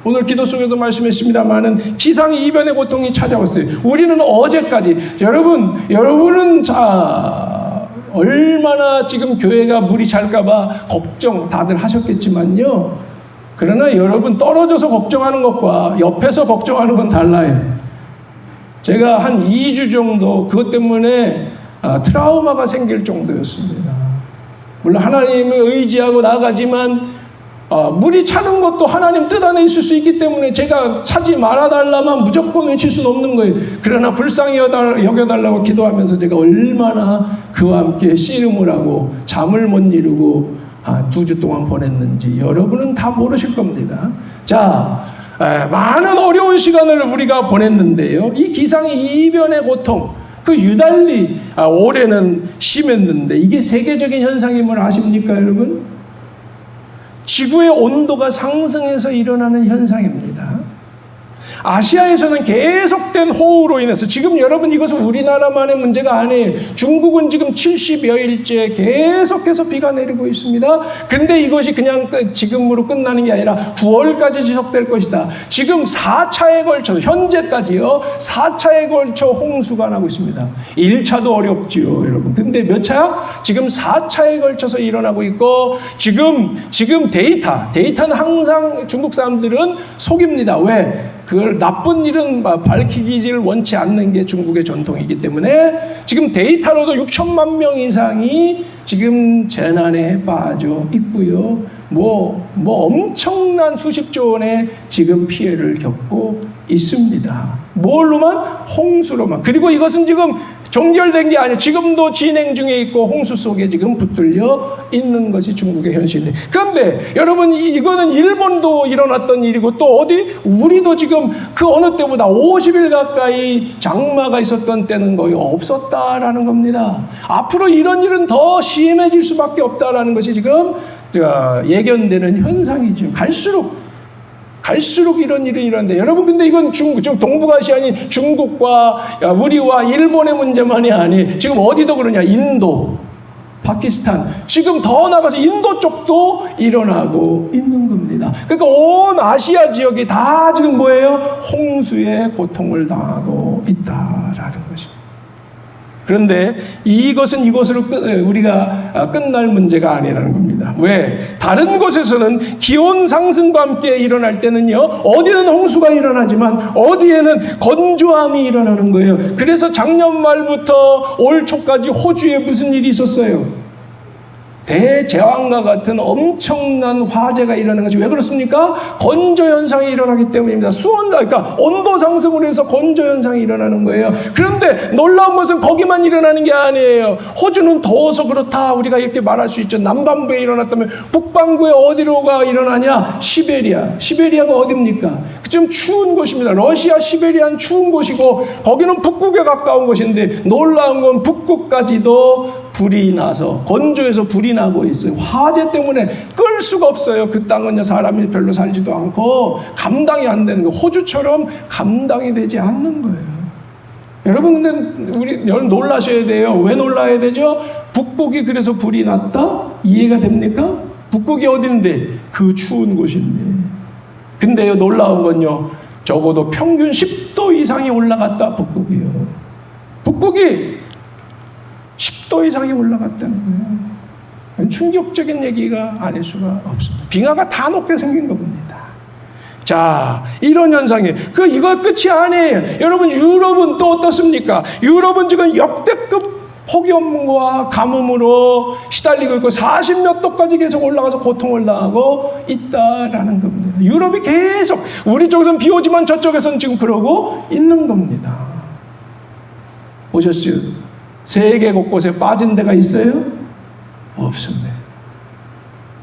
오늘 기도 속에도 말씀했습니다마는 기상이변의 고통이 찾아왔어요. 우리는 어제까지, 여러분은 얼마나 지금 교회가 물이 찰까봐 걱정 다들 하셨겠지만요. 그러나 여러분, 떨어져서 걱정하는 것과 옆에서 걱정하는 건 달라요. 제가 한 2주 정도 그것 때문에 트라우마가 생길 정도였습니다. 물론 하나님을 의지하고 나가지만 물이 차는 것도 하나님 뜻 안에 있을 수 있기 때문에 제가 차지 말아달라만 무조건 외칠 수는 없는 거예요. 그러나 불쌍히 여겨달라고 기도하면서 제가 얼마나 그와 함께 씨름을 하고 잠을 못 이루고 2주 동안 보냈는지 여러분은 다 모르실 겁니다. 자, 많은 어려운 시간을 우리가 보냈는데요. 이 기상이변의 고통, 그 유달리 올해는 심했는데 이게 세계적인 현상임을 아십니까, 여러분? 지구의 온도가 상승해서 일어나는 현상입니다. 아시아에서는 계속된 호우로 인해서 지금 여러분 이것은 우리나라만의 문제가 아니에요. 중국은 지금 70여일째 계속해서 비가 내리고 있습니다. 그런데 이것이 그냥 지금으로 끝나는 게 아니라 9월까지 지속될 것이다. 지금 4차에 걸쳐서 현재까지요. 4차에 걸쳐 홍수가 나고 있습니다. 1차도 어렵지요, 여러분. 근데 몇 차야? 지금 4차에 걸쳐서 일어나고 있고 지금 데이터는 항상 중국 사람들은 속입니다. 왜? 그걸 나쁜 일은 밝히기를 원치 않는 게 중국의 전통이기 때문에 지금 데이터로도 6천만 명 이상이 지금 재난에 빠져 있고요. 뭐 엄청난 수십조 원의 지금 피해를 겪고 있습니다. 뭘로만? 홍수로만. 그리고 이것은 지금 종결된 게 아니에요. 지금도 진행 중에 있고 홍수 속에 지금 붙들려 있는 것이 중국의 현실입니다. 그런데 여러분 이거는 일본도 일어났던 일이고 또 어디? 우리도 지금 그 어느 때보다 50일 가까이 장마가 있었던 때는 거의 없었다라는 겁니다. 앞으로 이런 일은 더 심해질 수밖에 없다라는 것이 지금 예견되는 현상이죠. 갈수록 이런 일이 일어나는데 여러분 근데 이건 지금 동북아시아인 중국과 우리와 일본의 문제만이 아니 지금 어디도 그러냐 인도, 파키스탄 지금 더 나가서 인도 쪽도 일어나고 있는 겁니다. 그러니까 온 아시아 지역이 다 지금 뭐예요? 홍수의 고통을 당하고 있다라는 것입니다. 그런데 이것은 이것으로 우리가 끝날 문제가 아니라는 겁니다. 왜? 다른 곳에서는 기온 상승과 함께 일어날 때는요, 어디는 홍수가 일어나지만 어디에는 건조함이 일어나는 거예요. 그래서 작년 말부터 올 초까지 호주에 무슨 일이 있었어요? 대재앙과 같은 엄청난 화재가 일어나는 것이 왜 그렇습니까? 건조 현상이 일어나기 때문입니다. 그러니까 온도 상승으로 해서 건조 현상이 일어나는 거예요. 그런데 놀라운 것은 거기만 일어나는 게 아니에요. 호주는 더워서 그렇다 우리가 이렇게 말할 수 있죠. 남반부에 일어났다면 북반구에 어디로가 일어나냐? 시베리아가 어디입니까? 좀 추운 곳입니다. 러시아 시베리아는 추운 곳이고 거기는 북극에 가까운 곳인데 놀라운 건 북극까지도 불이 나서 건조해서 불이 나고 있어요. 화재 때문에 끌 수가 없어요. 그 땅은 사람이 별로 살지도 않고 감당이 안 되는 거예요. 호주처럼 감당이 되지 않는 거예요. 여러분 근데 여러분 놀라셔야 돼요. 왜 놀라야 되죠? 북극이 그래서 불이 났다? 이해가 됩니까? 북극이 어딘데? 그 추운 곳인데. 근데요 놀라운 건요. 적어도 평균 10도 이상이 올라갔다 북극이요. 북극이 10도 이상이 올라갔다는 거예요. 충격적인 얘기가 아닐 수가 없습니다. 빙하가 다 녹게 생긴 겁니다. 자, 이런 현상이 이거 끝이 아니에요. 여러분 유럽은 또 어떻습니까? 유럽은 지금 역대급 폭염과 가뭄으로 시달리고 있고 40몇 도까지 계속 올라가서 고통을 당하고 있다라는 겁니다. 유럽이 계속 우리 쪽에서는 비 오지만 저쪽에서는 지금 그러고 있는 겁니다. 보셨어요? 세계 곳곳에 빠진 데가 있어요? 없습니다.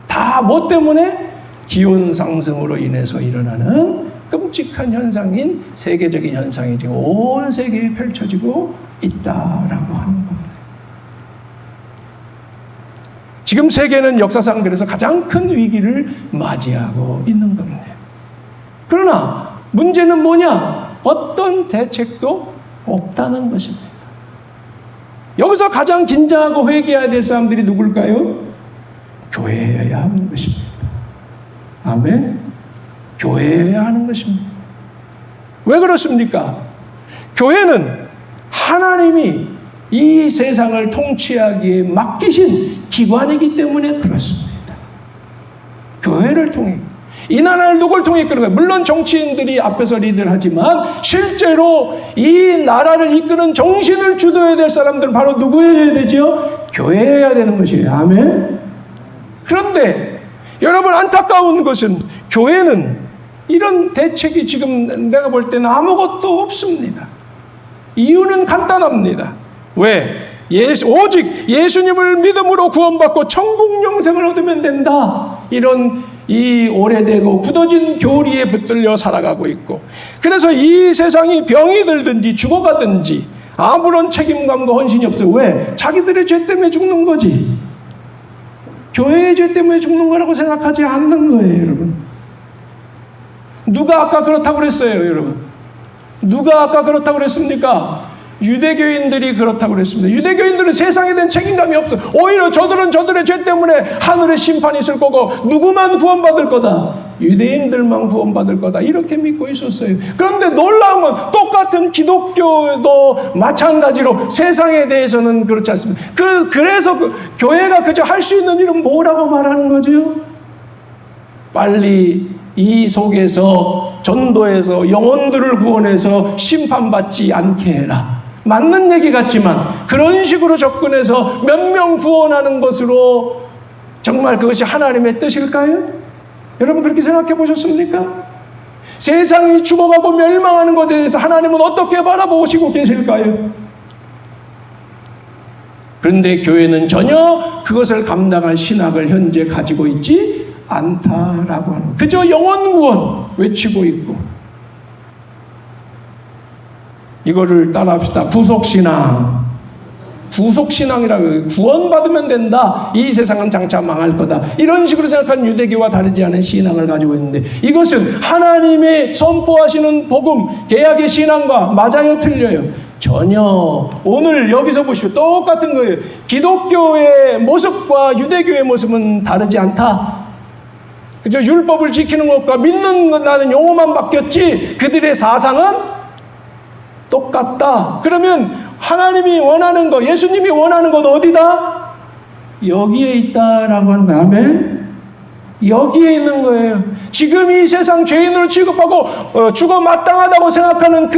다 뭐 때문에? 기온 상승으로 인해서 일어나는 끔찍한 현상인 세계적인 현상이 지금 온 세계에 펼쳐지고 있다라고 하는 겁니다. 지금 세계는 역사상 그래서 가장 큰 위기를 맞이하고 있는 겁니다. 그러나 문제는 뭐냐? 어떤 대책도 없다는 것입니다. 여기서 가장 긴장하고 회개해야 될 사람들이 누굴까요? 교회여야 하는 것입니다. 아멘? 교회여야 하는 것입니다. 왜 그렇습니까? 교회는 하나님이 이 세상을 통치하기에 맡기신 기관이기 때문에 그렇습니다. 교회를 통해 이 나라를 누굴 통해 이끄는 거예요? 물론 정치인들이 앞에서 리드를 하지만 실제로 이 나라를 이끄는 정신을 주도해야 될 사람들은 바로 누구여야 되죠? 교회여야 되는 것이에요. 아멘? 그런데 여러분 안타까운 것은 교회는 이런 대책이 지금 내가 볼 때는 아무것도 없습니다. 이유는 간단합니다. 왜? 오직 예수님을 믿음으로 구원받고 천국 영생을 얻으면 된다. 이 오래되고 굳어진 교리에 붙들려 살아가고 있고 그래서 이 세상이 병이 들든지 죽어가든지 아무런 책임감과 헌신이 없어요. 왜? 자기들의 죄 때문에 죽는 거지. 교회의 죄 때문에 죽는 거라고 생각하지 않는 거예요, 여러분. 누가 아까 그렇다고 그랬어요, 여러분? 누가 아까 그렇다고 그랬습니까? 유대교인들이 그렇다고 그랬습니다. 유대교인들은 세상에 대한 책임감이 없어. 오히려 저들은 저들의 죄 때문에 하늘의 심판이 있을 거고 누구만 구원받을 거다. 유대인들만 구원받을 거다. 이렇게 믿고 있었어요. 그런데 놀라운 건 똑같은 기독교도 마찬가지로 세상에 대해서는 그렇지 않습니다. 그래서 교회가 그저 할 수 있는 일은 뭐라고 말하는 거죠? 빨리 이 속에서 전도해서 영혼들을 구원해서 심판받지 않게 해라. 맞는 얘기 같지만 그런 식으로 접근해서 몇 명 구원하는 것으로 정말 그것이 하나님의 뜻일까요? 여러분 그렇게 생각해 보셨습니까? 세상이 죽어가고 멸망하는 것에 대해서 하나님은 어떻게 바라보시고 계실까요? 그런데 교회는 전혀 그것을 감당할 신학을 현재 가지고 있지 않다라고 하는 거예요. 그저 영혼 구원 외치고 있고 이거를 따라합시다. 구속신앙. 구속신앙이라고 구원받으면 된다. 이 세상은 장차 망할 거다. 이런 식으로 생각한 유대교와 다르지 않은 신앙을 가지고 있는데 이것은 하나님이 선포하시는 복음, 개약의 신앙과 맞아요? 틀려요? 전혀. 오늘 여기서 보시오. 똑같은 거예요. 기독교의 모습과 유대교의 모습은 다르지 않다. 그죠? 율법을 지키는 것과 믿는 것 나는 용어만 바뀌었지 그들의 사상은 똑같다. 그러면 하나님이 원하는 것, 예수님이 원하는 것 어디다? 여기에 있다라고 하는 거예요. 아멘? 여기에 있는 거예요. 지금 이 세상 죄인으로 취급하고 죽어 마땅하다고 생각하는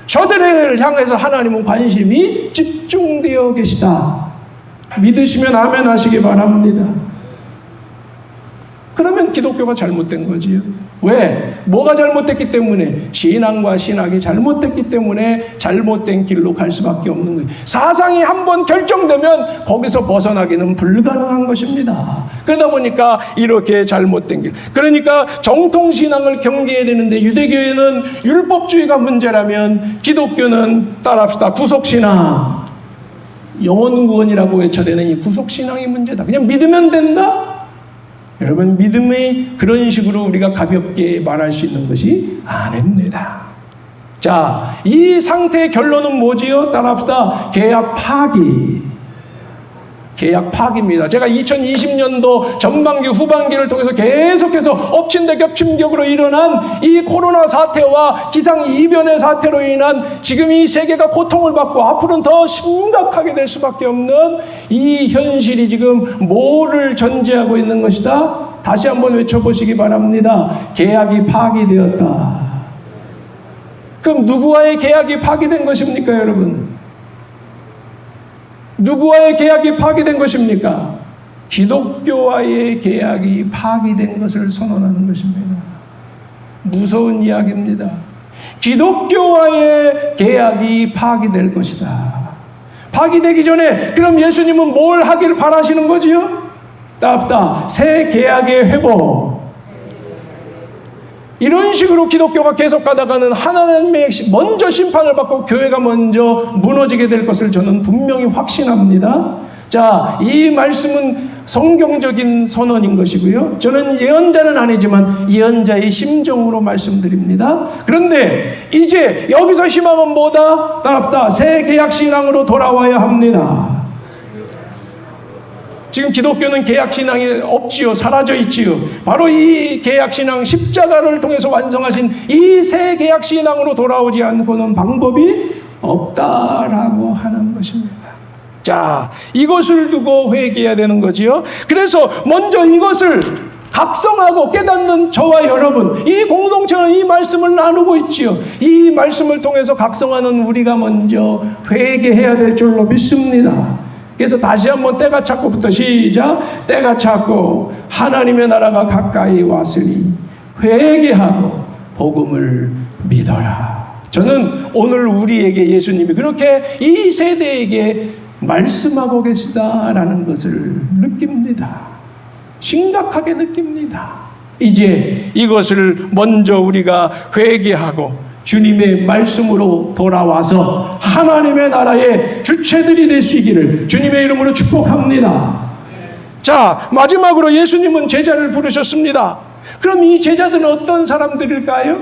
저들을 향해서 하나님은 관심이 집중되어 계시다. 믿으시면 아멘 하시기 바랍니다. 그러면 기독교가 잘못된 거지요. 왜? 뭐가 잘못됐기 때문에? 신앙과 신학이 잘못됐기 때문에 잘못된 길로 갈 수밖에 없는 거예요. 사상이 한번 결정되면 거기서 벗어나기는 불가능한 것입니다. 그러다 보니까 이렇게 잘못된 길. 그러니까 정통신앙을 경계해야 되는데 유대교회는 율법주의가 문제라면 기독교는 따라합시다. 구속신앙. 영혼구원이라고 외쳐대는 이 구속신앙이 문제다. 그냥 믿으면 된다? 여러분 믿음이 그런 식으로 우리가 가볍게 말할 수 있는 것이 아닙니다. 자, 이 상태의 결론은 뭐지요? 따라합시다. 계약 파기. 계약 파기입니다. 제가 2020년도 전반기 후반기를 통해서 계속해서 엎친 데 겹친 격으로 일어난 이 코로나 사태와 기상이변의 사태로 인한 지금 이 세계가 고통을 받고 앞으로는 더 심각하게 될 수밖에 없는 이 현실이 지금 뭐를 전제하고 있는 것이다? 다시 한번 외쳐보시기 바랍니다. 계약이 파기되었다. 그럼 누구와의 계약이 파기된 것입니까, 여러분? 누구와의 계약이 파기된 것입니까? 기독교와의 계약이 파기된 것을 선언하는 것입니다. 무서운 이야기입니다. 기독교와의 계약이 파기될 것이다. 파기되기 전에 그럼 예수님은 뭘 하길 바라시는 거지요? 따뜻하 새 계약의 회복. 이런 식으로 기독교가 계속 가다가는 하나님의 먼저 심판을 받고 교회가 먼저 무너지게 될 것을 저는 분명히 확신합니다. 자, 이 말씀은 성경적인 선언인 것이고요. 저는 예언자는 아니지만 예언자의 심정으로 말씀드립니다. 그런데 이제 여기서 희망은 뭐다? 따뜻하 새 계약 신앙으로 돌아와야 합니다. 지금 기독교는 계약신앙이 없지요. 사라져 있지요. 바로 이 계약신앙 십자가를 통해서 완성하신 이 새 계약신앙으로 돌아오지 않고는 방법이 없다라고 하는 것입니다. 자, 이것을 두고 회개해야 되는 거지요. 그래서 먼저 이것을 각성하고 깨닫는 저와 여러분, 이 공동체는 이 말씀을 나누고 있지요. 이 말씀을 통해서 각성하는 우리가 먼저 회개해야 될 줄로 믿습니다. 그래서 다시 한번 때가 찼고부터 시작. 때가 찼고 하나님의 나라가 가까이 왔으니 회개하고 복음을 믿어라. 저는 오늘 우리에게 예수님이 그렇게 이 세대에게 말씀하고 계시다라는 것을 느낍니다. 심각하게 느낍니다. 이제 이것을 먼저 우리가 회개하고 주님의 말씀으로 돌아와서 하나님의 나라의 주체들이 되시기를 주님의 이름으로 축복합니다. 자, 마지막으로 예수님은 제자를 부르셨습니다. 그럼 이 제자들은 어떤 사람들일까요?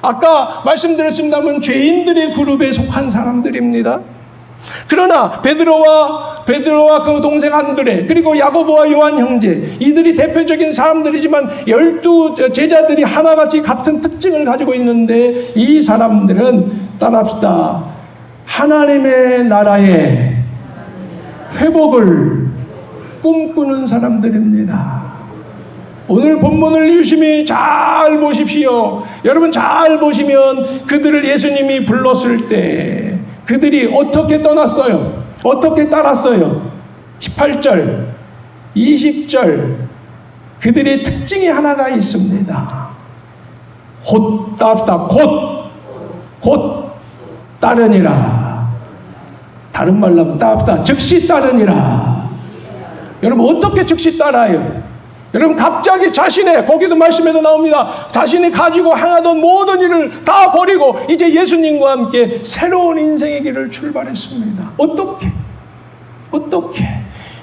아까 말씀드렸습니다만 죄인들의 그룹에 속한 사람들입니다. 그러나 베드로와 그 동생 안드레, 그리고 야고보와 요한 형제, 이들이 대표적인 사람들이지만 12 제자들이 하나같이 같은 특징을 가지고 있는데, 이 사람들은 따라합시다. 하나님의 나라의 회복을 꿈꾸는 사람들입니다. 오늘 본문을 유심히 잘 보십시오. 여러분 잘 보시면 그들을 예수님이 불렀을 때 그들이 어떻게 떠났어요? 어떻게 따랐어요? 18절, 20절, 그들의 특징이 하나가 있습니다. 곧 따르다, 곧 따르니라. 다른 말로 하면 따르다, 즉시 따르니라. 여러분 어떻게 즉시 따라요? 여러분 갑자기 거기도 말씀에도 나옵니다. 자신이 가지고 행하던 모든 일을 다 버리고 이제 예수님과 함께 새로운 인생의 길을 출발했습니다. 어떻게?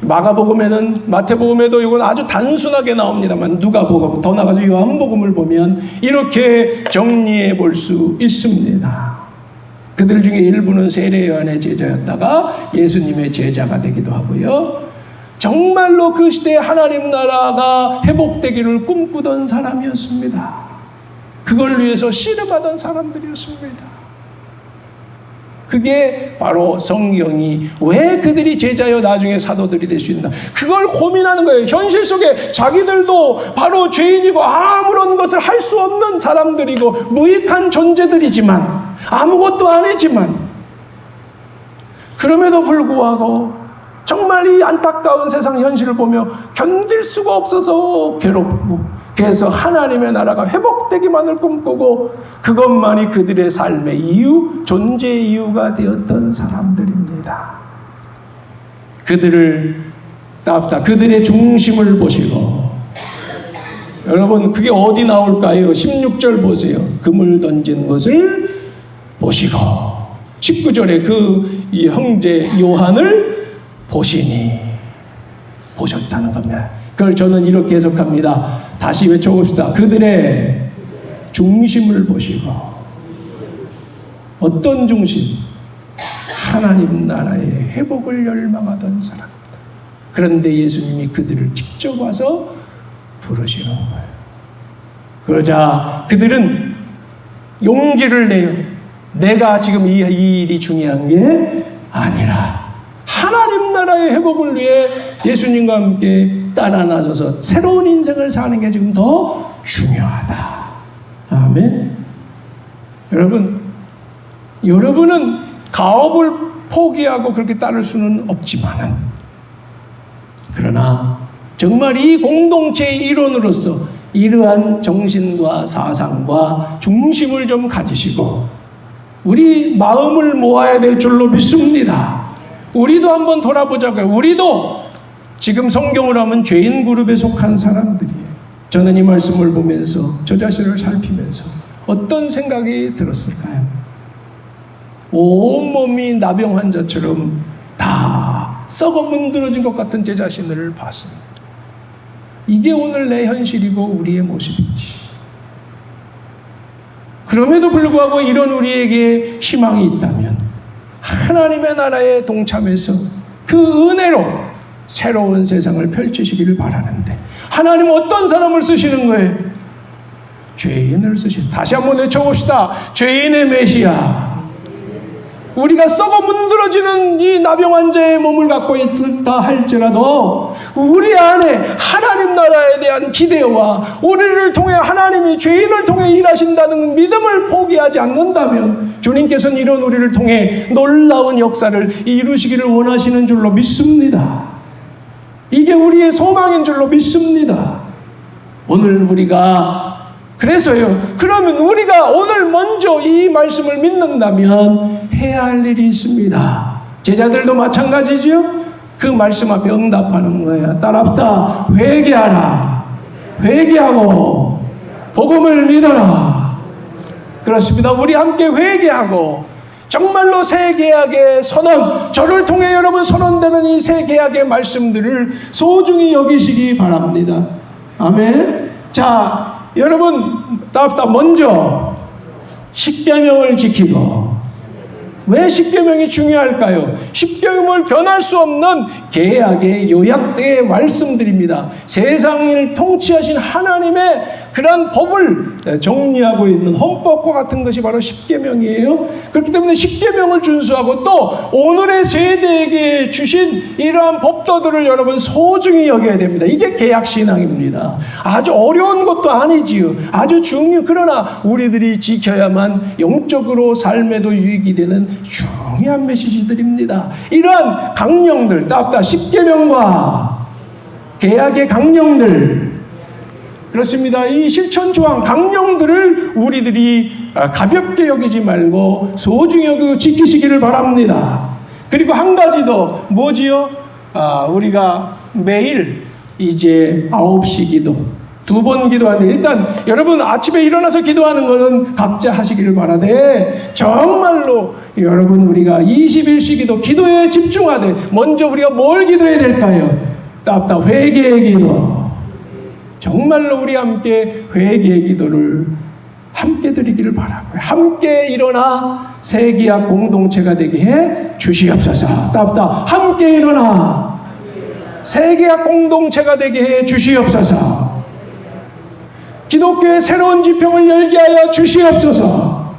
마가복음에는, 마태복음에도 이건 아주 단순하게 나옵니다만, 누가복음, 더 나가서 요한복음을 보면 이렇게 정리해 볼 수 있습니다. 그들 중에 일부는 세례 요한의 제자였다가 예수님의 제자가 되기도 하고요. 정말로 그 시대에 하나님 나라가 회복되기를 꿈꾸던 사람이었습니다. 그걸 위해서 씨름하던 사람들이었습니다. 그게 바로 성경이 왜 그들이 제자여 나중에 사도들이 될 수 있나, 그걸 고민하는 거예요. 현실 속에 자기들도 바로 죄인이고 아무런 것을 할 수 없는 사람들이고 무익한 존재들이지만, 아무것도 아니지만, 그럼에도 불구하고 정말 이 안타까운 세상 현실을 보며 견딜 수가 없어서 괴롭고, 그래서 하나님의 나라가 회복되기만을 꿈꾸고 그것만이 그들의 삶의 이유, 존재의 이유가 되었던 사람들입니다. 그들의 중심을 보시고, 여러분 그게 어디 나올까요? 16절 보세요. 금을 던진 것을 보시고, 19절에 이 형제 요한을 보셨다는 겁니다. 그걸 저는 이렇게 해석합니다. 다시 외쳐봅시다. 그들의 중심을 보시고. 어떤 중심? 하나님 나라의 회복을 열망하던 사람들. 그런데 예수님이 그들을 직접 와서 부르시는 거예요. 그러자 그들은 용기를 내요. 내가 지금 이 일이 중요한 게 아니라 하나님 나라의 회복을 위해 예수님과 함께 따라 나서서 새로운 인생을 사는 게 지금 더 중요하다. 아멘. 여러분은 가업을 포기하고 그렇게 따를 수는 없지만은, 그러나 정말 이 공동체의 일원으로서 이러한 정신과 사상과 중심을 좀 가지시고 우리 마음을 모아야 될 줄로 믿습니다. 우리도 한번 돌아보자고요. 우리도 지금 성경으로 하면 죄인 그룹에 속한 사람들이에요. 저는 이 말씀을 보면서 저 자신을 살피면서 어떤 생각이 들었을까요? 온몸이 나병 환자처럼 다 썩어 문드러진 것 같은 제 자신을 봤습니다. 이게 오늘 내 현실이고 우리의 모습이지. 그럼에도 불구하고 이런 우리에게 희망이 있다면 하나님의 나라에 동참해서 그 은혜로 새로운 세상을 펼치시기를 바라는데, 하나님은 어떤 사람을 쓰시는 거예요? 죄인을 쓰시는. 다시 한번 외쳐봅시다. 죄인의 메시아. 우리가 썩어 문드러지는 이 나병 환자의 몸을 갖고 있다 할지라도 우리 안에 하나님 나라에 대한 기대와 우리를 통해 하나님이 죄인을 통해 일하신다는 믿음을 포기하지 않는다면 주님께서는 이런 우리를 통해 놀라운 역사를 이루시기를 원하시는 줄로 믿습니다. 이게 우리의 소망인 줄로 믿습니다. 오늘 우리가 그래서요. 그러면 우리가 오늘 먼저 이 말씀을 믿는다면 해야 할 일이 있습니다. 제자들도 마찬가지죠. 그 말씀 앞에 응답하는 거예요. 따라합시다. 회개하라. 회개하고 복음을 믿어라. 그렇습니다. 우리 함께 회개하고 정말로 새 계약의 선언, 저를 통해 여러분 선언되는 이 새 계약의 말씀들을 소중히 여기시기 바랍니다. 아멘. 자, 여러분, 먼저 십계명을 지키고. 왜 십계명이 중요할까요? 십계명을 변할 수 없는 계약의 요약대의 말씀들입니다. 세상을 통치하신 하나님의 그러한 법을 정리하고 있는 헌법과 같은 것이 바로 십계명이에요. 그렇기 때문에 십계명을 준수하고 또 오늘의 세대에게 주신 이러한 법도들을 여러분 소중히 여겨야 됩니다. 이게 계약신앙입니다. 아주 어려운 것도 아니지요. 아주 그러나 우리들이 지켜야만 영적으로 삶에도 유익이 되는 중요한 메시지들입니다. 이러한 강령들, 따뜻한 십계명과 계약의 강령들, 그렇습니다. 이 실천 조항, 강령들을 우리들이 가볍게 여기지 말고 소중히 여기고 지키시기를 바랍니다. 그리고 한 가지 더, 뭐지요? 우리가 매일 이제 9시 기도, 2번 기도하는데, 일단 여러분 아침에 일어나서 기도하는 것은 각자 하시기를 바라되, 정말로 여러분 우리가 21시 기도, 기도에 집중하되, 먼저 우리가 뭘 기도해야 될까요? 따뜻한 회개의 기도. 정말로 우리 함께 회개의 기도를 함께 드리기를 바라고요. 함께 일어나 세계학 공동체가 되게 해 주시옵소서. 따뜻한 함께 일어나 세계학 공동체가 되게 해 주시옵소서. 기독교의 새로운 지평을 열게 하여 주시옵소서.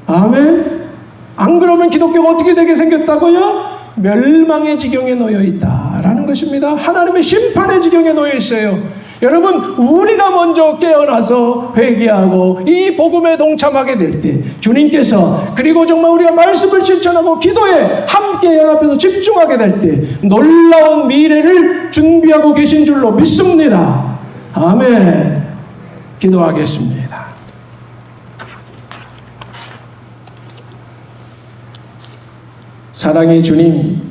아멘. 안 그러면 기독교가 어떻게 되게 생겼다고요? 멸망의 지경에 놓여 있다라는 것입니다. 하나님의 심판의 지경에 놓여 있어요. 여러분, 우리가 먼저 깨어나서 회개하고 이 복음에 동참하게 될 때, 주님께서, 그리고 정말 우리가 말씀을 실천하고 기도에 함께 연합해서 집중하게 될 때 놀라운 미래를 준비하고 계신 줄로 믿습니다. 아멘. 기도하겠습니다. 사랑의 주님,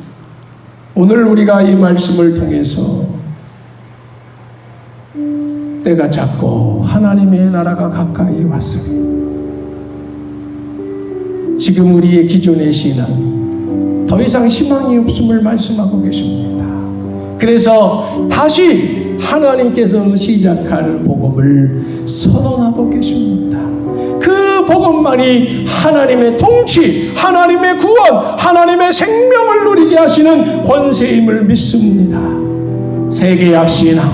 오늘 우리가 이 말씀을 통해서 때가 작고 하나님의 나라가 가까이 왔으니 지금 우리의 기존의 신앙이 더 이상 희망이 없음을 말씀하고 계십니다. 그래서 다시 하나님께서 시작할 복음을 선언하고 계십니다. 그 복음만이 하나님의 통치, 하나님의 구원, 하나님의 생명을 누리게 하시는 권세임을 믿습니다. 세계약 신앙,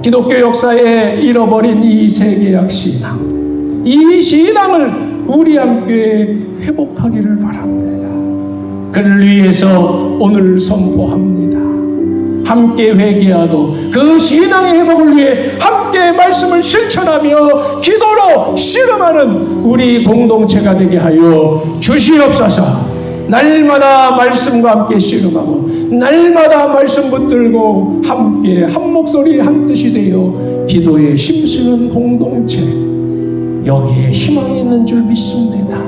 기독교 역사에 잃어버린 이 세계약 신앙, 이 신앙을 우리 함께 회복하기를 바랍니다. 그를 위해서 오늘 선포합니다. 함께 회개하고 그 신앙의 회복을 위해 함께 말씀을 실천하며 기도로 씨름하는 우리 공동체가 되게 하여 주시옵소서. 날마다 말씀과 함께 씨름하고 날마다 말씀 붙들고 함께 한 목소리 한 뜻이 되어 기도에 힘쓰는 공동체, 여기에 희망이 있는 줄 믿습니다.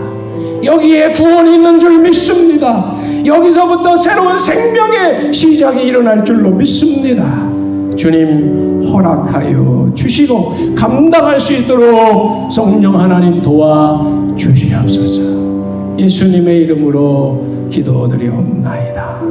여기에 구원이 있는 줄 믿습니다. 여기서부터 새로운 생명의 시작이 일어날 줄로 믿습니다. 주님 허락하여 주시고 감당할 수 있도록 성령 하나님 도와 주시옵소서. 예수님의 이름으로 기도드리옵나이다.